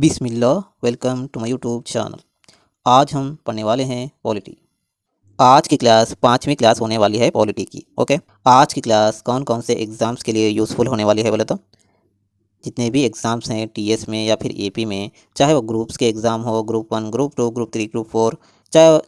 Bismillah, welcome to my YouTube channel. आज हम पढ़ने वाले हैं पॉलिटी। आज की क्लास 5वीं क्लास होने वाली है पॉलिटी की। ओके, आज की क्लास कौन कौन से एग्ज़ाम्स के लिए यूज़फुल होने वाली है बोले तो जितने भी एग्ज़ाम्स हैं टीएस में या फिर एपी में, चाहे वो ग्रुप्स के एग्ज़ाम हो, ग्रुप 1, ग्रुप 2, ग्रुप 3, ग्रुप 4,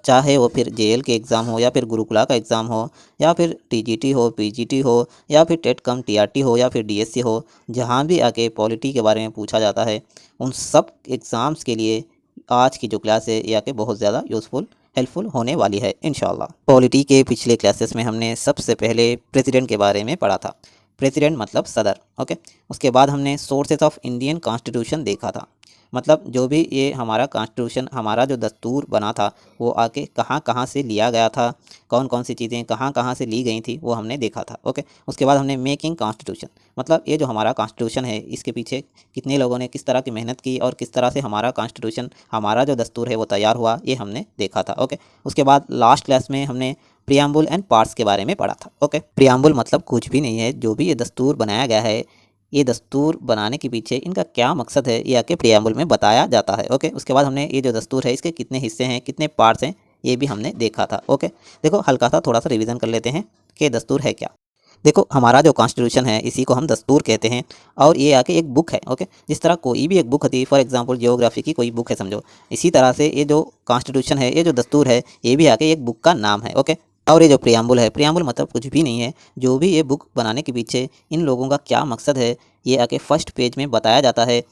चाहे वो फिर जेएल के एग्ज़ाम हो या फिर गुरुकुला का एग्ज़ाम हो या फिर टीजीटी हो, पीजीटी हो या फिर टेट कम टीआरटी हो या फिर डीएससी हो, जहाँ भी आके पॉलिटी के बारे में पूछा जाता है, उन सब एग्ज़ाम्स के लिए आज की जो क्लास है ये आके बहुत ज़्यादा यूज़फुल हेल्पफुल होने वाली है इंशाल्लाह। पॉलिटी के पिछले क्लासेस में हमने सबसे पहले प्रेसिडेंट के बारे में पढ़ा था। प्रेसिडेंट मतलब सदर। ओके, उसके बाद हमने सोर्सेस ऑफ इंडियन कॉन्स्टिट्यूशन देखा था, मतलब जो भी ये हमारा कॉन्स्टिट्यूशन, हमारा जो दस्तूर बना था, वो आके कहाँ कहाँ से लिया गया था, कौन कौन सी चीज़ें कहाँ कहाँ से ली गई थी, वो हमने देखा था। ओके, उसके बाद हमने मेकिंग कॉन्स्टिट्यूशन, मतलब ये जो हमारा कॉन्स्टिट्यूशन है इसके पीछे कितने लोगों ने किस तरह की मेहनत की और किस तरह से हमारा कॉन्स्टिट्यूशन, हमारा जो दस्तूर है वो तैयार हुआ, ये हमने देखा था। ओके, उसके बाद लास्ट क्लास में हमने प्रियम्बुल एंड पार्ट्स के बारे में पढ़ा था। ओके, प्रियम्बुल मतलब कुछ भी नहीं है, जो भी ये दस्तूर बनाया गया है, ये दस्तूर बनाने के पीछे इनका क्या मकसद है, ये आके प्रियम्बुल में बताया जाता है। ओके, उसके बाद हमने ये जो दस्तूर है इसके कितने हिस्से हैं, कितने पार्ट्स हैं, ये भी हमने देखा था। ओके, देखो हल्का सा थोड़ा सा रिवीजन कर लेते हैं कि दस्तूर है क्या। देखो हमारा जो कॉन्स्टिट्यूशन है इसी को हम दस्तूर कहते हैं और ये आके एक बुक है। ओके, जिस तरह कोई भी एक बुक होती है, फॉर एग्जांपल जियोग्राफी की कोई बुक है समझो, इसी तरह से ये जो कॉन्स्टिट्यूशन है, ये जो दस्तूर है, ये भी आके एक बुक का नाम है। ओके, और ये जो प्रियम्बुल है, प्रियम्बुल मतलब कुछ भी नहीं है, जो भी ये बुक बनाने के पीछे इन लोगों का क्या मकसद है, ये आके फर्स्ट पेज में बताया जाता है,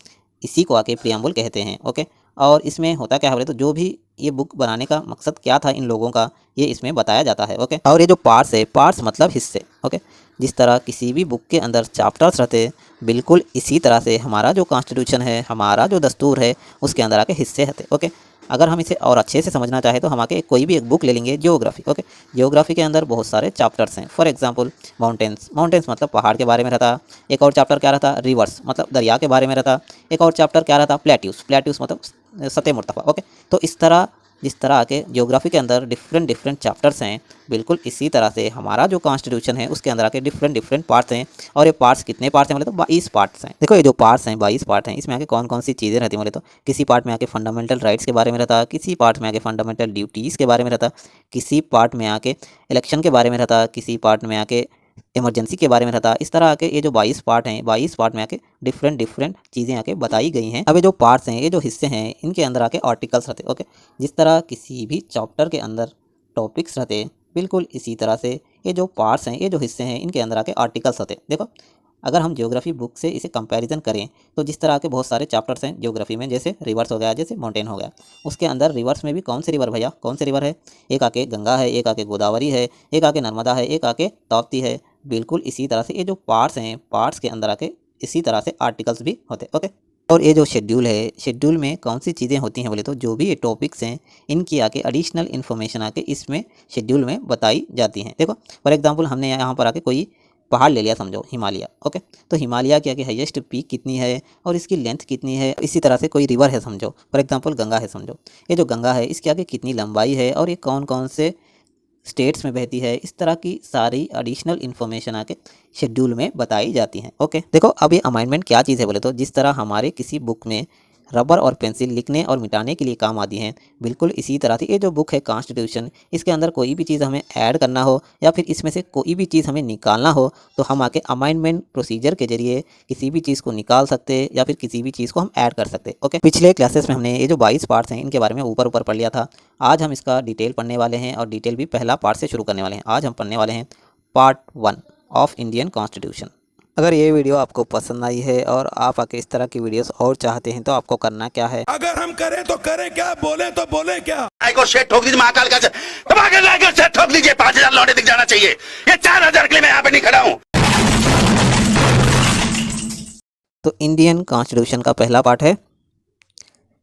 इसी को आके प्रियम्बुल कहते हैं। ओके, और इसमें होता क्या है बोले तो जो भी ये बुक बनाने का मकसद क्या था इन लोगों का, ये इसमें बताया जाता है। ओके, और ये जो पार्ट्स है, पार्ट्स मतलब हिस्से। ओके, जिस तरह किसी भी बुक के अंदर चैप्टर्स रहते हैं, बिल्कुल इसी तरह से हमारा जो कॉन्स्टिट्यूशन है, हमारा जो दस्तूर है, उसके अंदर आके हिस्से रहते। ओके, अगर हम इसे और अच्छे से समझना चाहें तो हम आके कोई भी एक बुक ले लेंगे, ज्योग्राफी। ओके, ज्योग्राफी के अंदर बहुत सारे चैप्टर्स हैं। फॉर एग्जांपल माउंटेन्स, माउंटेन्स मतलब पहाड़ के बारे में रहता। एक और चैप्टर क्या रहता, रिवर्स मतलब दरिया के बारे में रहता। एक और चैप्टर क्या रहता, प्लेट्यूस, प्लेट्यूस मतलब सतह मुर्तफा। ओके, तो इस तरह जिस तरह के ज्योग्राफी के अंदर डिफरेंट डिफरेंट चैप्टर्स हैं, बिल्कुल इसी तरह से हमारा जो कॉन्स्टिट्यूशन है उसके अंदर आके डिफरेंट डिफरेंट पार्ट्स हैं। और ये पार्ट्स कितने पार्ट्स हैं बोले तो 22 पार्ट्स हैं। देखो ये जो पार्ट्स हैं 22 पार्ट हैं, इसमें आके कौन कौन सी चीज़ें रहती हैं बोले तो किसी पार्ट में आके फंडामेंटल राइट्स के बारे में रहता, किसी पार्ट में आके फंडामेंटल ड्यूटीज़ के बारे में रहता, किसी पार्ट में आके इलेक्शन के बारे में रहता, किसी पार्ट में आके इमरजेंसी के बारे में रहता। इस तरह आके ये जो 22 पार्ट हैं, 22 पार्ट में आके डिफरेंट डिफरेंट चीज़ें आके बताई गई हैं। अब ये जो पार्ट्स हैं, ये जो हिस्से हैं, इनके अंदर आके आर्टिकल्स रहते। ओके, जिस तरह किसी भी चैप्टर के अंदर टॉपिक्स रहते, बिल्कुल इसी तरह से ये जो पार्ट्स हैं, ये जो हिस्से हैं, इनके अंदर आके आर्टिकल्स होते। देखो अगर हम ज्योग्राफी बुक से इसे कंपैरिजन करें तो जिस तरह के बहुत सारे चैप्टर्स हैं ज्योग्राफी में, जैसे रिवर्स हो गया, जैसे माउंटेन हो गया, उसके अंदर रिवर्स में भी कौन से रिवर भैया, कौन से रिवर है, एक आके गंगा है, एक आके गोदावरी है, एक आके नर्मदा है, एक आके ताप्ती है। बिल्कुल इसी तरह से ये जो पार्ट्स हैं, पार्ट्स के अंदर आके इसी तरह से आर्टिकल्स भी होते। ओके, और ये जो शेड्यूल है, शेड्यूल में कौन सी चीज़ें होती हैं बोले तो जो भी ये टॉपिक्स हैं, इनकी आके एडिशनल इन्फॉर्मेशन आके इसमें शेड्यूल में बताई जाती हैं। देखो फॉर एग्जांपल हमने यहाँ पर आके कोई पहाड़ ले लिया समझो, हिमालय। ओके, तो हिमालय की आगे हाईएस्ट पीक कितनी है और इसकी लेंथ कितनी है। इसी तरह से कोई रिवर है समझो, फॉर एग्जांपल गंगा है समझो, ये जो गंगा है इसके आगे कितनी लंबाई है और ये कौन कौन से स्टेट्स में बहती है। इस तरह की सारी एडिशनल इन्फॉर्मेशन आके शेड्यूल में बताई जाती हैं। ओके, देखो अब ये अमाइंडमेंट क्या चीज़ है बोले तो जिस तरह हमारे किसी बुक में रबर और पेंसिल लिखने और मिटाने के लिए काम आती हैं, बिल्कुल इसी तरह से ये जो बुक है कॉन्स्टिट्यूशन, इसके अंदर कोई भी चीज़ हमें ऐड करना हो या फिर इसमें से कोई भी चीज़ हमें निकालना हो तो हम आके अमाइंडमेंट प्रोसीजर के जरिए किसी भी चीज़ को निकाल सकते या फिर किसी भी चीज़ को हम ऐड कर सकते। ओके, पिछले क्लासेस में हमने ये जो 22 पार्ट्स हैं इनके बारे में ऊपर ऊपर पढ़ लिया था। आज हम इसका डिटेल पढ़ने वाले हैं और डिटेल भी पहला पार्ट से शुरू करने वाले हैं। आज हम पढ़ने वाले हैं पार्ट 1 ऑफ इंडियन कॉन्स्टिट्यूशन। अगर ये वीडियो आपको पसंद आई है और आप आके इस तरह की वीडियोस और चाहते हैं तो आपको करना क्या है, अगर हम करें तो करें क्या, बोले तो बोले क्या। को शेर ठोक दीजिए, महाकाल का शेर ठोक दीजिए, 5,000 लौटे दिख जाना चाहिए। ये 4,000 के लिए मैं यहाँ पे नहीं खड़ा हूँ। तो इंडियन कॉन्स्टिट्यूशन का पहला पार्ट है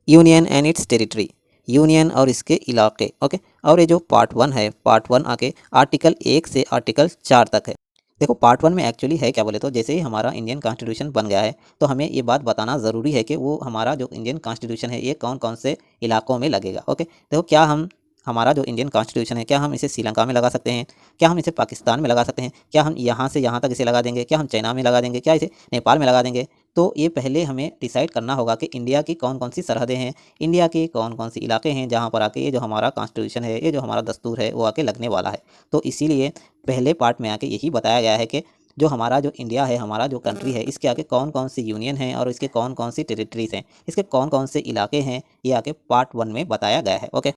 union and it's territory, union और इसके इलाके। ओके, और ये जो पार्ट 1 है, पार्ट 1 आके आर्टिकल 1 से आर्टिकल 4 तक है। देखो पार्ट 1 में एक्चुअली है क्या बोले तो जैसे ही हमारा इंडियन कॉन्स्टिट्यूशन बन गया है तो हमें ये बात बताना ज़रूरी है कि वो हमारा जो इंडियन कॉन्स्टिट्यूशन है ये कौन कौन से इलाकों में लगेगा। ओके, देखो क्या हम हमारा जो इंडियन कॉन्स्टिट्यूशन है क्या हम इसे श्रीलंका में लगा सकते हैं, क्या हम इसे पाकिस्तान में लगा सकते हैं, क्या हम यहाँ से यहाँ तक इसे लगा देंगे, क्या हम चाइना में लगा देंगे, क्या इसे नेपाल में लगा देंगे, तो ये पहले हमें डिसाइड करना होगा कि इंडिया की कौन कौन सी सरहदें हैं, इंडिया के कौन कौन से इलाके हैं जहाँ पर आके ये जो हमारा कॉन्स्टिट्यूशन है, ये जो हमारा दस्तूर है वो आके लगने वाला है। तो इसीलिए पहले पार्ट में आके यही बताया गया है कि जो हमारा जो इंडिया है, हमारा जो कंट्री है, इसके आगे कौन कौन सी यूनियन है और इसके कौन कौन सी टेरिटरीज हैं, इसके कौन कौन से इलाके हैं, ये आगे पार्ट 1 में बताया गया है। ओके,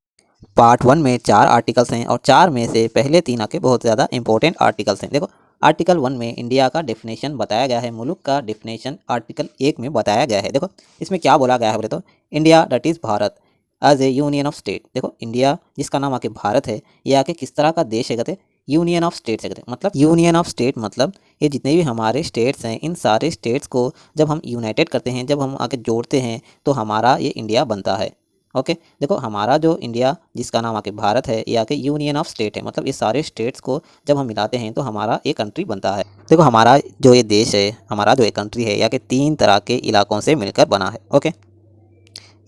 पार्ट 1 में 4 आर्टिकल्स हैं और 4 में से पहले 3 आके बहुत ज़्यादा इंपॉर्टेंट आर्टिकल्स हैं। देखो, आर्टिकल 1 में इंडिया का डेफिनेशन बताया गया है, मुल्क का डेफिनेशन आर्टिकल 1 में बताया गया है। देखो इसमें क्या बोला गया है बोले तो, India that is Bharat as a union of state. देखो इंडिया जिसका नाम आके भारत है, ये आके किस तरह का देश है कहते, यूनियन ऑफ स्टेट्स है कहते। मतलब यूनियन ऑफ स्टेट मतलब ये जितने भी हमारे स्टेट्स हैं, इन सारे स्टेट्स को जब हम यूनाइटेड करते हैं, जब हम आके जोड़ते हैं, तो हमारा ये इंडिया बनता है। ओके, देखो हमारा जो इंडिया जिसका नाम आके भारत है, ये आके यूनियन ऑफ स्टेट है, मतलब ये सारे स्टेट्स को जब हम मिलाते हैं तो हमारा एक कंट्री बनता है। देखो हमारा जो ये देश है, हमारा जो एक कंट्री है, या के 3 तरह के इलाकों से मिलकर बना है। ओके,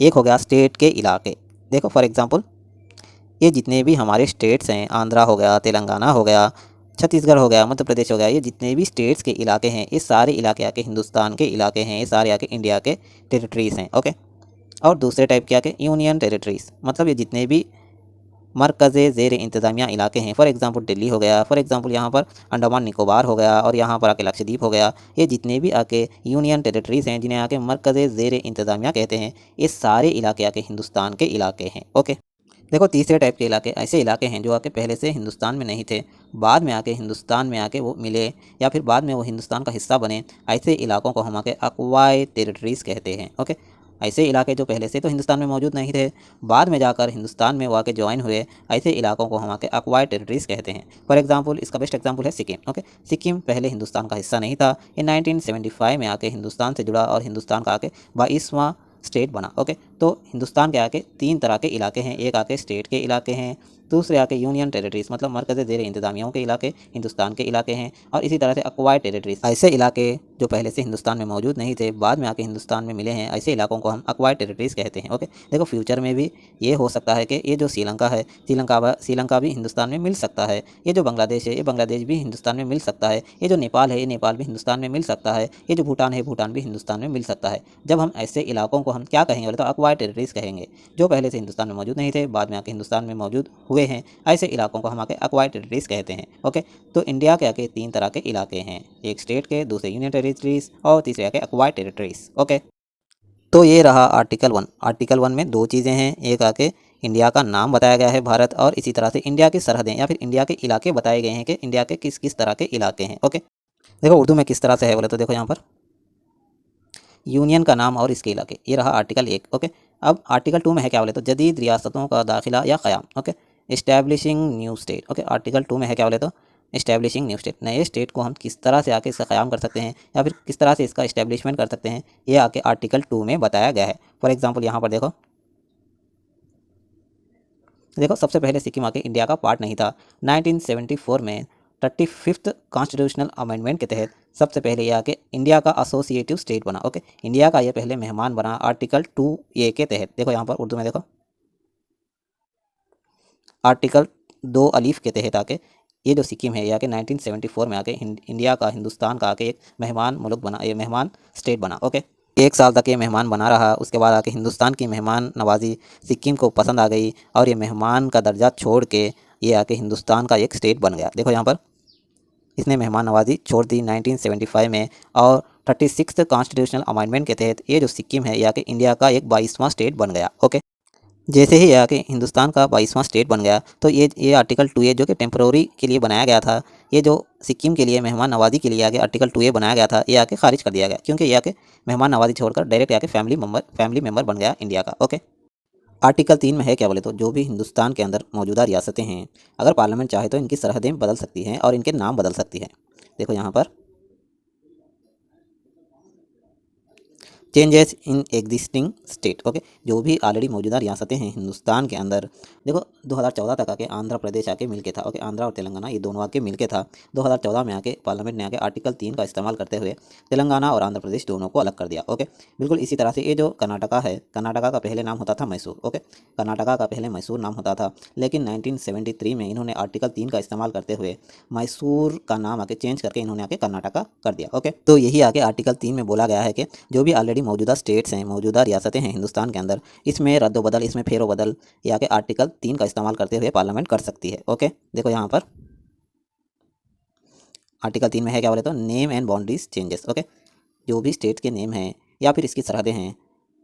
एक हो गया स्टेट के इलाके। देखो फॉर एग्जांपल ये जितने भी हमारे स्टेट्स हैं, आंध्रा हो गया, तेलंगाना हो गया, छत्तीसगढ़ हो गया, मध्य प्रदेश हो गया, ये जितने भी स्टेट्स के इलाके हैं, ये सारे इलाके आके हिंदुस्तान के इलाके हैं, ये सारे आके इंडिया के टेरिटरीज़ हैं। ओके, और दूसरे टाइप के आके यूनियन टेरिटरीज़, मतलब ये जितने भी मरकज़े ज़ेर इंतज़ामिया इलाके हैं, फॉर एग्जांपल दिल्ली हो गया, फॉर एग्जांपल यहाँ पर अंडमान निकोबार हो गया, और यहाँ पर आके लक्षद्वीप हो गया, ये जितने भी आके यूनियन टेरिटरीज़ हैं, जिन्हें आके मरकज़े ज़ेर इंतज़ामिया कहते हैं, ये सारे इलाके आके हिंदुस्तान के इलाके हैं। ओके, देखो तीसरे टाइप के इलाके ऐसे इलाके हैं जो आके पहले से हिंदुस्तान में नहीं थे, बाद में आके हिंदुस्तान में आके वो मिले, या फिर बाद में वो हिंदुस्तान का हिस्सा बने। ऐसे इलाकों को हम आके अक्वायर्ड टेरिटरीज़ कहते हैं। ओके, ऐसे इलाके जो पहले से तो हिंदुस्तान में मौजूद नहीं थे, बाद में जाकर हिंदुस्तान में वो आके ज्वाइन हुए, ऐसे इलाकों को हम आके अक्वायर्ड टेरिटरीज़ कहते हैं। फॉर एग्जांपल इसका बेस्ट एग्जांपल है सिक्किम। ओके, सिक्किम पहले हिंदुस्तान का हिस्सा नहीं था, ये 1975 में आके हिंदुस्तान से जुड़ा और हिंदुस्तान का आके 22वां स्टेट बना। ओके, तो हिंदुस्तान के आके 3 तरह के इलाके हैं, एक आके स्टेट के इलाके हैं, दूसरे आके यूनियन टेरिटरीज़ मतलब मरकज़ ज़ेर इंतज़ामिया के इलाके हिंदुस्तान के इलाके हैं, और इसी तरह से अक्वायर्ड टेरिटरीज़ ऐसे इलाके जो पहले से हिंदुस्तान में मौजूद नहीं थे, बाद में आके हिंदुस्तान में मिले हैं, ऐसे इलाकों को हम अक्वायर्ड टेरिटरीज़ कहते हैं। ओके, देखो फ्यूचर में भी ये हो सकता है कि ये जो श्रीलंका है, श्रीलंका भी हिंदुस्तान में मिल सकता है, ये जो बांग्लादेश है, ये बांग्लादेश भी हिंदुस्तान में मिल सकता है, ये जो नेपाल है, ये नेपाल भी हिंदुस्तान में मिल सकता है, ये जो भूटान है, भूटान भी हिंदुस्तान में मिल सकता है। जब हम ऐसे इलाकों को हम क्या कहेंगे बोले तो अक्वायर्ड टेरिटरीज़ कहेंगे, जो पहले से हिंदुस्तान में मौजूद नहीं थे, बाद में आके हिंदुस्तान में मौजूद हुए हैं, ऐसे इलाकों को हम आके अक्वायर्ड टेरिटरीज़ कहते हैं। ओके, तो इंडिया के आके 3 तरह के इलाके हैं, एक स्टेट के, दूसरे यूनियन टेरिटरीज़ और तीसरे आके अक्वायर्ड टेरिटरीज़। ओके, तो ये रहा आर्टिकल 1। आर्टिकल 1 में 2 चीज़ें हैं, एक आके इंडिया का नाम बताया गया है भारत, और इसी तरह से इंडिया की सरहदें या फिर इंडिया के इलाके बताए गए हैं कि इंडिया के किस किस तरह के इलाके हैं। ओके, देखो उर्दू में किस तरह से है बोले तो देखो यहाँ पर यूनियन का नाम और इसके इलाके, ये रहा आर्टिकल 1। ओके, अब आर्टिकल 2 में है क्या बोले तो जदीद रियासतों का दाखिला या क़याम। Okay, establishing new state. Okay, article 2 में है क्या बोले तो इस्टेब्लिशिंग न्यू स्टेट, नए स्टेट को हम किस तरह से आके इसका क़याम कर सकते हैं या फिर किस तरह से इसका इस्टेब्लिशमेंट कर सकते हैं, ये आके आर्टिकल 2 में बताया गया है। फॉर एग्जाम्पल यहाँ पर देखो सबसे पहले सिक्किम आके इंडिया का पार्ट नहीं था। 1974 में 35th कॉन्स्टिट्यूशनल अमेंडमेंट के तहत सबसे पहले ये आके इंडिया का एसोसिएटिव स्टेट बना। ओके, इंडिया का ये पहले मेहमान बना आर्टिकल 2A के तहत। देखो यहाँ पर उर्दू में देखो आर्टिकल 2 अलीफ के तहत आके ये जो सिक्किम है ये आके 1974 में आके इंडिया का, हिंदुस्तान का आके एक मेहमान मुल्क बना, ये मेहमान स्टेट बना। ओके, 1 साल तक ये मेहमान बना रहा, उसके बाद आके हिंदुस्तान की मेहमान नवाजी सिक्किम को पसंद आ गई और ये मेहमान का दर्जा छोड़ के ये आके हिंदुस्तान का एक स्टेट बन गया। देखो यहाँ पर इसने मेहमान नवाजी छोड़ दी 1975 में, और 36th कॉन्स्टिट्यूशनल अमेंडमेंट के तहत ये जो सिक्किम है ये आके इंडिया का एक 22वां स्टेट बन गया। ओके, जैसे ही ये आके हिंदुस्तान का 22वां स्टेट बन गया तो ये आर्टिकल 2A जो कि टेम्प्रोरी के लिए बनाया गया था, ये जो सिक्किम के लिए मेहमान नवाजी के लिए आगे आर्टिकल 2A बनाया गया था, ये आके खारिज कर दिया गया, क्योंकि ये आके मेहमान नवाजी छोड़कर डायरेक्ट आके फैमिली मेम्बर बन गया इंडिया का। ओके, आर्टिकल 3 में है क्या बोले तो जो भी हिंदुस्तान के अंदर मौजूदा रियासतें हैं, अगर पार्लियामेंट चाहे तो इनकी सरहदें बदल सकती हैं और इनके नाम बदल सकती है। देखो यहाँ पर changes in existing state. Okay, जो भी ऑलरेडी मौजूदा रियासतें हैं हिंदुस्तान के अंदर, देखो 2014 तक आके आंध्र प्रदेश आके मिलके था। ओके, आंध्रा और तेलंगाना ये दोनों आके मिलके था। 2014 में आके पार्लियामेंट ने आके आर्टिकल 3 का इस्तेमाल करते हुए तेलंगाना और आंध्र प्रदेश दोनों को अलग कर दिया। ओके, बिल्कुल इसी तरह से ये जो कर्नाटका है, कर्नाटका का पहले नाम होता था मैसूर। ओके, कर्नाटका का पहले मैसूर नाम होता था, लेकिन 1973 में इन्होंने आर्टिकल 3 का इस्तेमाल करते हुए मैसूर का नाम आके चेंज करके इन्होंने आके कर्नाटका कर दिया। ओके, तो यही आगे आर्टिकल 3 में बोला गया है कि जो भी ऑलरेडी मौजूदा स्टेट्स हैं, मौजूदा रियासतें हैं हिंदुस्तान के अंदर, इसमें रद्दोबदल, इसमें फेरोबदल या के आर्टिकल 3 का इस्तेमाल करते हुए पार्लियामेंट कर सकती है। ओके, देखो यहाँ पर आर्टिकल 3 में है क्या बोले तो name and boundaries changes. Okay, जो भी स्टेट के नेम हैं या फिर इसकी सरहदें हैं,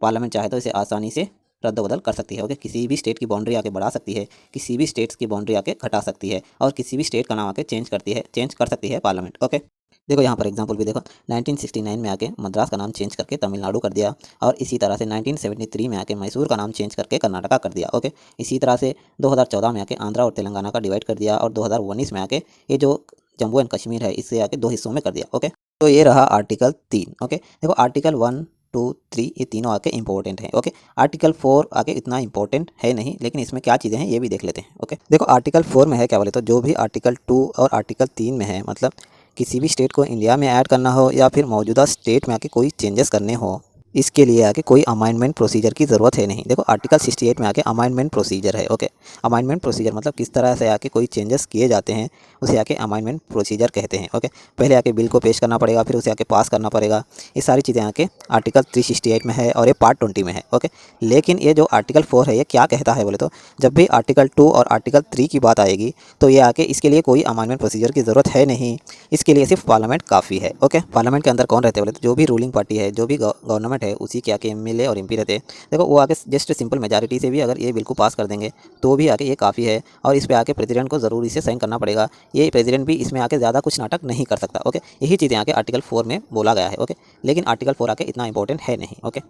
पार्लियामेंट चाहे तो इसे आसानी से रद्दोबदल कर सकती है। ओके, किसी भी स्टेट की बाउंड्री आके बढ़ा सकती है, किसी भी स्टेट्स की बाउंड्री आके घटा सकती है, और किसी भी स्टेट का नाम आके चेंज कर सकती है पार्लियामेंट। ओके, देखो यहाँ पर एग्जांपल भी देखो, 1969 में आके मद्रास का नाम चेंज करके तमिलनाडु कर दिया, और इसी तरह से 1973 में आके मैसूर का नाम चेंज करके कर्नाटका कर दिया। ओके, इसी तरह से 2014 में आके आंध्रा और तेलंगाना का डिवाइड कर दिया, और 2019 में आके ये जो जम्मू एंड कश्मीर है इसे आके 2 हिस्सों में कर दिया। ओके, तो ये रहा आर्टिकल 3। ओके, देखो आर्टिकल 1, 2, 3 ये तीनों आके इंपॉर्टेंट हैं। ओके, आर्टिकल 4 आके इतना इंपॉर्टेंट है नहीं, लेकिन इसमें क्या चीज़ें हैं ये भी देख लेते हैं। ओके, देखो आर्टिकल 4 में है क्या बोले तो जो भी आर्टिकल 2 और आर्टिकल 3 में है, मतलब किसी भी स्टेट को इंडिया में ऐड करना हो या फिर मौजूदा स्टेट में आके कोई चेंजेस करने हो, इसके लिए आके कोई अमाइंडमेंट प्रोसीजर की ज़रूरत है नहीं। देखो आर्टिकल 68 में आके अमाइंडमेंट प्रोसीजर है। ओके, अमाइंडमेंट प्रोसीजर मतलब किस तरह से आके कोई चेंजेस किए जाते हैं उसे आके अमाइंडमेंट प्रोसीजर कहते हैं। ओके, पहले आके बिल को पेश करना पड़ेगा, फिर उसे आके पास करना पड़ेगा। ये सारी चीज़ें आके आर्टिकल 368 में है और ये पार्ट 20 में है। ओके, लेकिन ये जो आर्टिकल 4 है ये क्या कहता है बोले तो जब भी आर्टिकल 2 और आर्टिकल 3 की बात आएगी तो ये आके इसके लिए कोई अमाइंडमेंट प्रोसीजर की ज़रूरत है नहीं, इसके लिए सिर्फ पार्लियामेंट काफ़ी है। ओके, पार्लियामेंट के अंदर कौन रहते हैं बोले तो जो भी रूलिंग पार्टी है, जो भी गवर्नमेंट है, उसी के आके एमएलए और एमपी रहते हैं। देखो वो आके जस्ट सिंपल मेजॉरिटी से भी अगर ये बिल को पास कर देंगे तो भी आके ये काफ़ी है, और इस पे आके प्रेसिडेंट को ज़रूर इसे साइन करना पड़ेगा। ये प्रेसिडेंट भी इसमें आके ज़्यादा कुछ नाटक नहीं कर सकता। ओके, यही चीज़ें आके आर्टिकल 4 में बोला गया है। ओके, लेकिन आर्टिकल 4 आके इतना इंपॉर्टेंट है नहीं। ओके,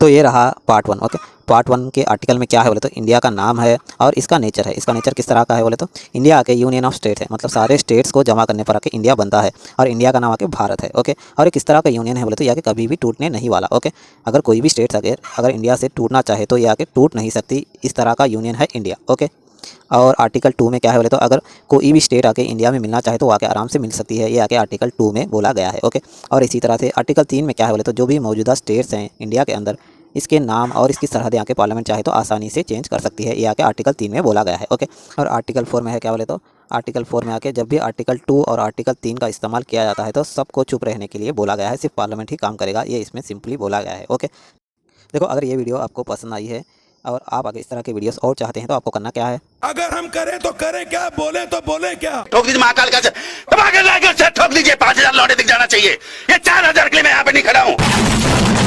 तो ये रहा पार्ट 1। ओके, पार्ट 1 के आर्टिकल में क्या है बोले तो इंडिया का नाम है और इसका नेचर है। इसका नेचर किस तरह का है बोले तो इंडिया आके यूनियन ऑफ स्टेट्स है, मतलब सारे स्टेट्स को जमा करने पर आके इंडिया बनता है, और इंडिया का नाम आके भारत है। ओके, और ये किस तरह का यूनियन है बोले तो ये आके कभी भी टूटने नहीं वाला। ओके, अगर कोई भी स्टेट्स अगर इंडिया से टूटना चाहे तो ये आके टूट नहीं सकती, इस तरह का यूनियन है इंडिया। ओके, और आर्टिकल 2 में क्या है बोले तो अगर कोई भी स्टेट आके इंडिया में मिलना चाहे तो आके आराम से मिल सकती है, ये आके आर्टिकल 2 में बोला गया है। ओके, और इसी तरह से आर्टिकल 3 में क्या है बोले तो जो भी मौजूदा स्टेट्स हैं इंडिया के अंदर, इसके नाम और इसकी सरहदें आके पार्लियामेंट चाहे तो आसानी से चेंज कर सकती है, ये आके आर्टिकल 3 में बोला गया है। ओके, और आर्टिकल 4 में है क्या बोले तो आर्टिकल 4 में आके जब भी आर्टिकल 2 और आर्टिकल 3 का इस्तेमाल किया जाता है तो सबको चुप रहने के लिए बोला गया है, सिर्फ पार्लियामेंट ही काम करेगा, ये इसमें सिंपली बोला गया है। ओके, देखो अगर ये वीडियो आपको पसंद आई है और आप आगे इस तरह के वीडियोस और चाहते हैं तो आपको करना क्या है, अगर हम करें तो करें क्या, बोले तो बोले क्या। ठोक दीजिए महाकाल का दबा के लाके उसे ठोक दीजिए, 5000 लौटे दिख जाना चाहिए। ये 4000 के लिए मैं यहाँ पे नहीं खड़ा हूँ।